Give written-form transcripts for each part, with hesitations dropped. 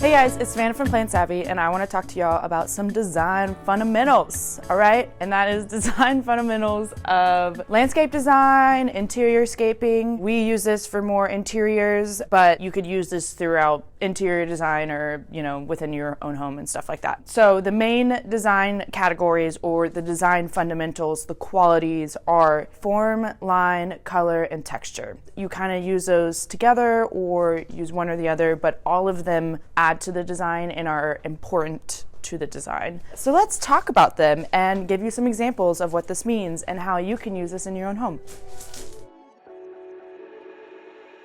Hey guys, it's Savannah from Plant Savvy, and I want to talk to y'all about some design fundamentals, all right? And that is design fundamentals of landscape design, interiorscaping. We use this for more interiors, but you could use this throughout interior design or, within your own home and stuff like that. So the main design categories or the design fundamentals, the qualities are form, line, color, and texture. You kind of use those together or use one or the other, but all of them add to the design and are important to the design. So let's talk about them and give you some examples of what this means and how you can use this in your own home.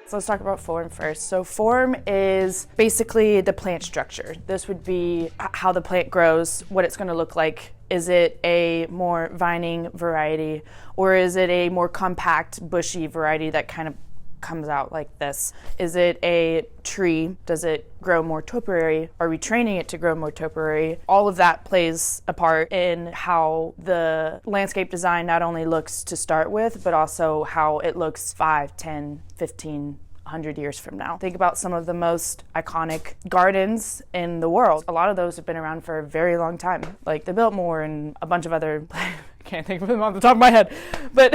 So let's talk about form first. So form is basically the plant structure. This would be how the plant grows, what it's going to look like. Is it a more vining variety, or is it a more compact, bushy variety that kind of comes out like this? Is it a tree? Does it grow more topiary? Are we training it to grow more topiary? All of that plays a part in how the landscape design not only looks to start with, but also how it looks 5, 10, 15, 100 years from now. Think about some of the most iconic gardens in the world. A lot of those have been around for a very long time, like the Biltmore and a bunch of other can't think of them on the top of my head, but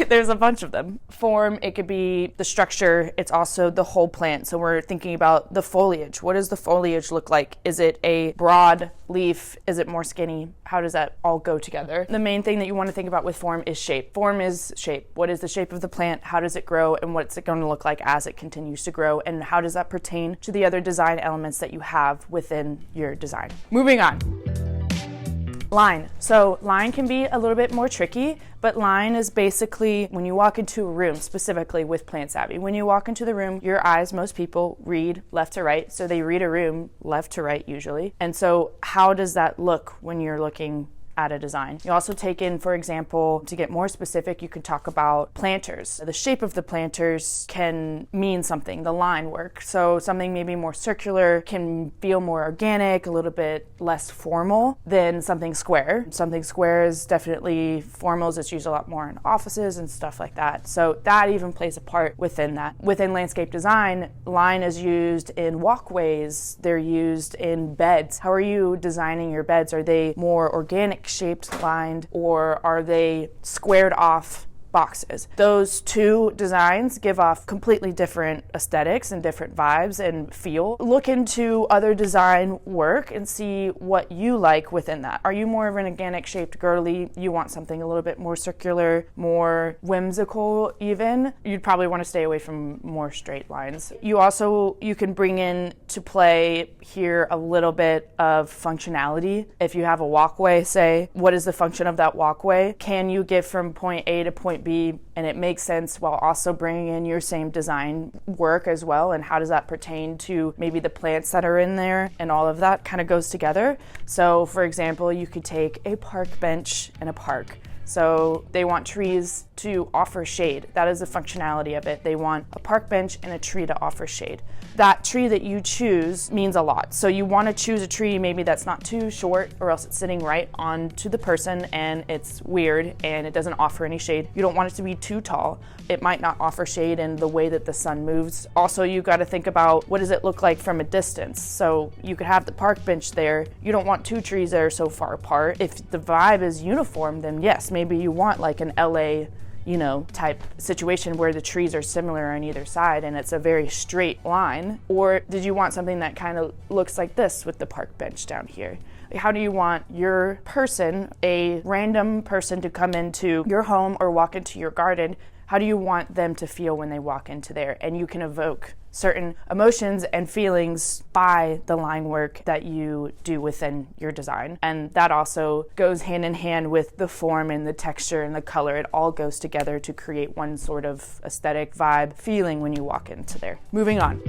there's a bunch of them. Form, it could be the structure. It's also the whole plant. So we're thinking about the foliage. What does the foliage look like? Is it a broad leaf? Is it more skinny? How does that all go together? The main thing that you want to think about with form is shape. Form is shape. What is the shape of the plant? How does it grow? And what's it going to look like as it continues to grow? And how does that pertain to the other design elements that you have within your design? Moving on. Line. So line can be a little bit more tricky, but line is basically when you walk into a room, specifically with Plant Savvy. When you walk into the room, your eyes, most people read left to right. So they read a room left to right usually. And so how does that look when you're looking at a design? You also take in, for example, to get more specific, you could talk about planters. The shape of the planters can mean something, the line work. So something maybe more circular can feel more organic, a little bit less formal than something square. Something square is definitely formals. It's used a lot more in offices and stuff like that. So that even plays a part within that. Within landscape design, line is used in walkways. They're used in beds. How are you designing your beds? Are they more organic shaped, lined, or are they squared off boxes? Those two designs give off completely different aesthetics and different vibes and feel. Look into other design work and see what you like within that. Are you more of an organic shaped girly? You want something a little bit more circular, more whimsical even? You'd probably want to stay away from more straight lines. You can bring in to play here a little bit of functionality. If you have a walkway, say, what is the function of that walkway? Can you get from point A to point B and it makes sense while also bringing in your same design work as well? And how does that pertain to maybe the plants that are in there? And all of that kind of goes together. So for example, you could take a park bench in a park. So they want trees to offer shade. That is the functionality of it. They want a park bench and a tree to offer shade. That tree that you choose means a lot. So you want to choose a tree maybe that's not too short, or else it's sitting right onto the person and it's weird and it doesn't offer any shade. You don't want it to be too tall. It might not offer shade in the way that the sun moves. Also, you got to think about what does it look like from a distance. So you could have the park bench there. You don't want two trees that are so far apart. If the vibe is uniform, then yes, maybe you want like an LA type situation where the trees are similar on either side and it's a very straight line. Or did you want something that kind of looks like this with the park bench down here? How do you want your person, a random person, to come into your home or walk into your garden? How do you want them to feel when they walk into there? And you can evoke certain emotions and feelings by the line work that you do within your design. And that also goes hand in hand with the form and the texture and the color. It all goes together to create one sort of aesthetic vibe feeling when you walk into there. Moving on.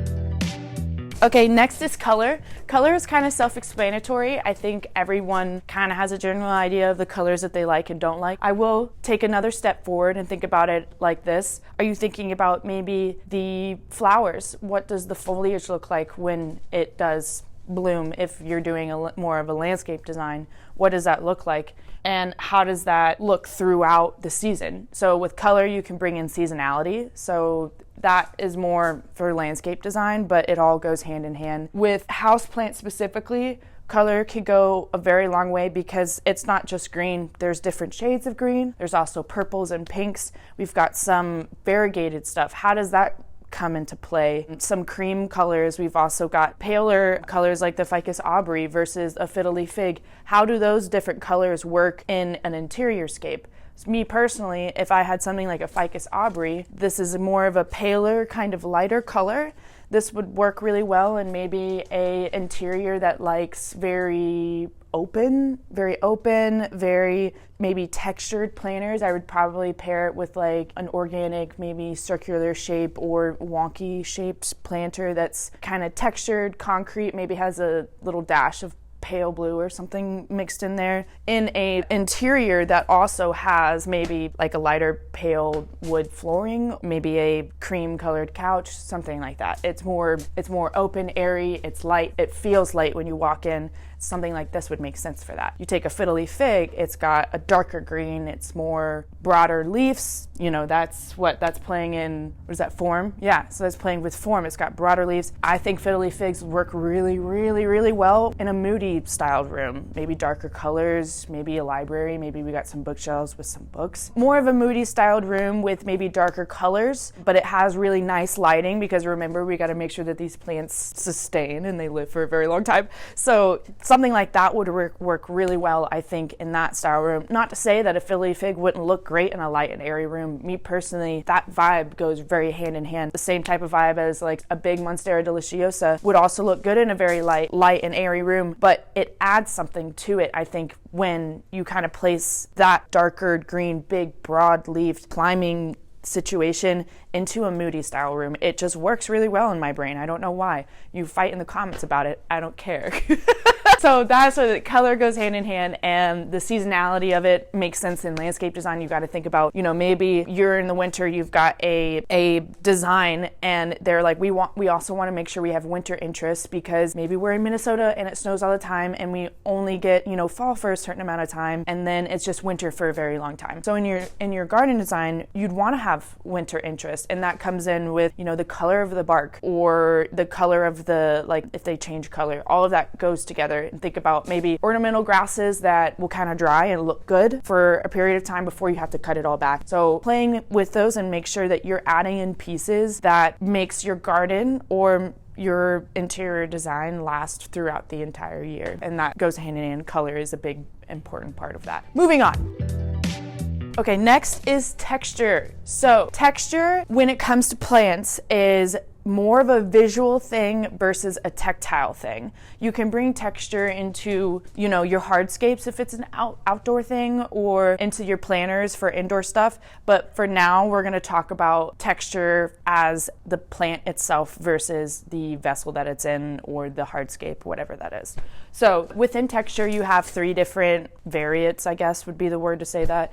Okay, next is color. Color is kind of self-explanatory. I think everyone kind of has a general idea of the colors that they like and don't like. I will take another step forward and think about it like this. Are you thinking about maybe the flowers? What does the foliage look like when it does bloom? If you're doing more of a landscape design, what does that look like? And how does that look throughout the season? So with color, you can bring in seasonality. So that is more for landscape design, but it all goes hand in hand. With houseplants specifically, color can go a very long way because it's not just green. There's different shades of green. There's also purples and pinks. We've got some variegated stuff. How does that come into play? Some cream colors. We've also got paler colors like the ficus aubrey versus a fiddly fig. How do those different colors work in an interior scape? Me personally, if I had something like a ficus aubrey, this is more of a paler, kind of lighter color. This would work really well in maybe a interior that likes very open, very maybe textured planters. I would probably pair it with like an organic, maybe circular shape or wonky shaped planter that's kind of textured, concrete, maybe has a little dash of pale blue or something mixed in there, in a interior that also has maybe like a lighter pale wood flooring, maybe a cream colored couch, something like that. It's more open, airy, it's light, it feels light when you walk in. Something like this would make sense for that. You take a fiddly fig, it's got a darker green, it's more broader leaves, that's playing in, what is that, form? Yeah, so that's playing with form. It's got broader leaves. I think fiddly figs work really, really, really well in a moody styled room. Maybe darker colors, maybe a library, maybe we got some bookshelves with some books. More of a moody styled room with maybe darker colors, but it has really nice lighting because remember, we got to make sure that these plants sustain and they live for a very long time. So something like that would work really well, I think, in that style room. Not to say that a fiddly fig wouldn't look great in a light and airy room. Me personally, that vibe goes very hand in hand. The same type of vibe as like a big Monstera deliciosa would also look good in a very light and airy room, but it adds something to it, I think, when you kind of place that darker green, big, broad-leaved climbing situation into a moody style room. It just works really well in my brain. I don't know why. You fight in the comments about it. I don't care. So that's where the color goes hand in hand, and the seasonality of it makes sense in landscape design. You've got to think about, maybe you're in the winter, you've got a design and they're like, we also want to make sure we have winter interest because maybe we're in Minnesota and it snows all the time and we only get, fall for a certain amount of time and then it's just winter for a very long time. So in your garden design, you'd want to have winter interest, and that comes in with, the color of the bark or the color of if they change color, all of that goes together. And think about maybe ornamental grasses that will kind of dry and look good for a period of time before you have to cut it all back. So playing with those and make sure that you're adding in pieces that makes your garden or your interior design last throughout the entire year. And that goes hand in hand. Color is a big, important part of that. Moving on. Okay, next is texture. So texture, when it comes to plants, is more of a visual thing versus a tactile thing. You can bring texture into, your hardscapes if it's an outdoor thing, or into your planters for indoor stuff. But for now, we're gonna talk about texture as the plant itself versus the vessel that it's in or the hardscape, whatever that is. So within texture, you have 3 different variants, I guess would be the word to say that.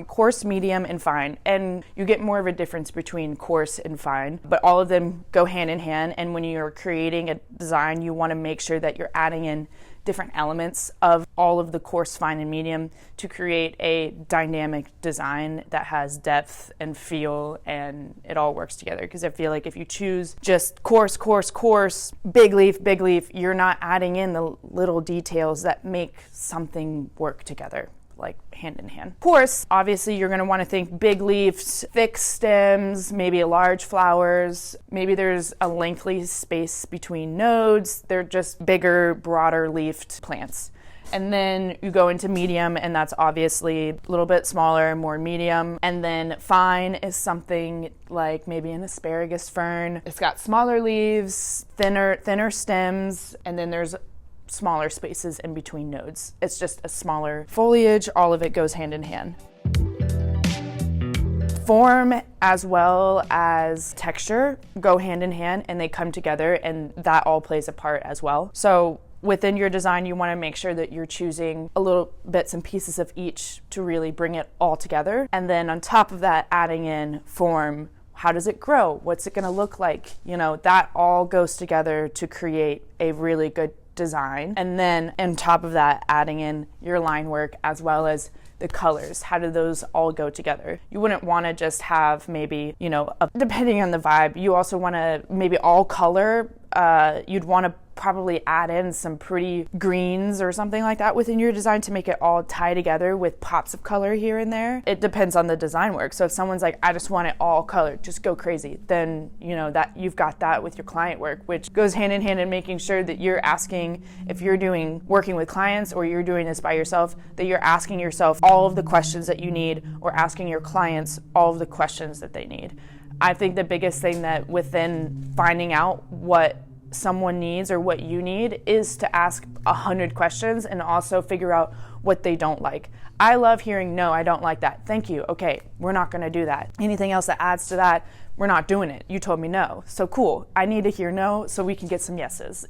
Coarse, medium, and fine. And you get more of a difference between coarse and fine, but all of them go hand in hand. And when you're creating a design, you want to make sure that you're adding in different elements of all of the coarse, fine, and medium to create a dynamic design that has depth and feel, and it all works together. Because I feel like if you choose just coarse, big leaf, you're not adding in the little details that make something work together, like hand in hand. Coarse, obviously you're going to want to think big leaves, thick stems, maybe large flowers, maybe there's a lengthy space between nodes. They're just bigger, broader leafed plants. And then you go into medium, and that's obviously a little bit smaller, more medium. And then fine is something like maybe an asparagus fern. It's got smaller leaves, thinner stems, and then there's smaller spaces in between nodes. It's just a smaller foliage. All of it goes hand in hand. Form as well as texture go hand in hand, and they come together, and that all plays a part as well. So within your design, you want to make sure that you're choosing a little bits and pieces of each to really bring it all together. And then on top of that, adding in form. How does it grow? What's it going to look like? That all goes together to create a really good design. And then on top of that, adding in your line work as well as the colors, how do those all go together? You wouldn't want to just have maybe, depending on the vibe, you also want to maybe all color. You'd want to probably add in some pretty greens or something like that within your design to make it all tie together with pops of color here and there. It depends on the design work. So if someone's like, I just want it all colored, just go crazy, then that you've got that with your client work, which goes hand in hand in making sure that you're asking, if you're working with clients or you're doing this by yourself, that you're asking yourself all of the questions that you need, or asking your clients all of the questions that they need. I think the biggest thing that within finding out what someone needs or what you need is to ask 100 questions and also figure out what they don't like. I love hearing, no, I don't like that. Thank you. Okay, we're not going to do that. Anything else that adds to that, we're not doing it. You told me no. So cool. I need to hear no so we can get some yeses,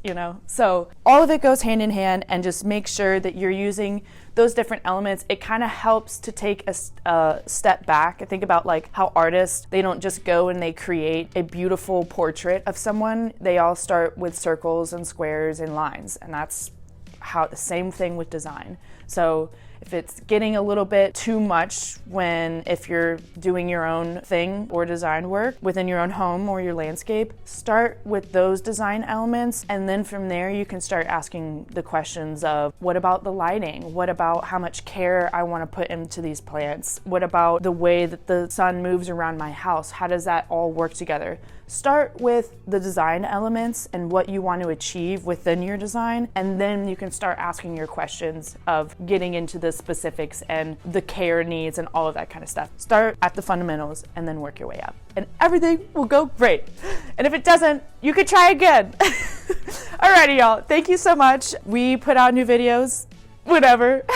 So all of it goes hand in hand, and just make sure that you're using those different elements. It kind of helps to take a step back and think about like how artists, they don't just go and they create a beautiful portrait of someone. They all start with circles and squares and lines, and that's how the same thing with design. So if it's getting a little bit too much if you're doing your own thing or design work within your own home or your landscape, start with those design elements, and then from there you can start asking the questions of, what about the lighting? What about how much care I want to put into these plants? What about the way that the sun moves around my house? How does that all work together? Start with the design elements and what you want to achieve within your design, and then you can start asking your questions of getting into the specifics and the care needs and all of that kind of stuff. Start at the fundamentals and then work your way up, and everything will go great. And if it doesn't, you could try again. Alrighty, y'all. Thank you so much. We put out new videos whenever.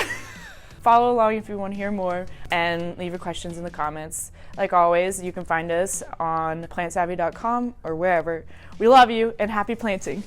Follow along if you want to hear more, and leave your questions in the comments. Like always, you can find us on plantsavvy.com or wherever. We love you, and happy planting.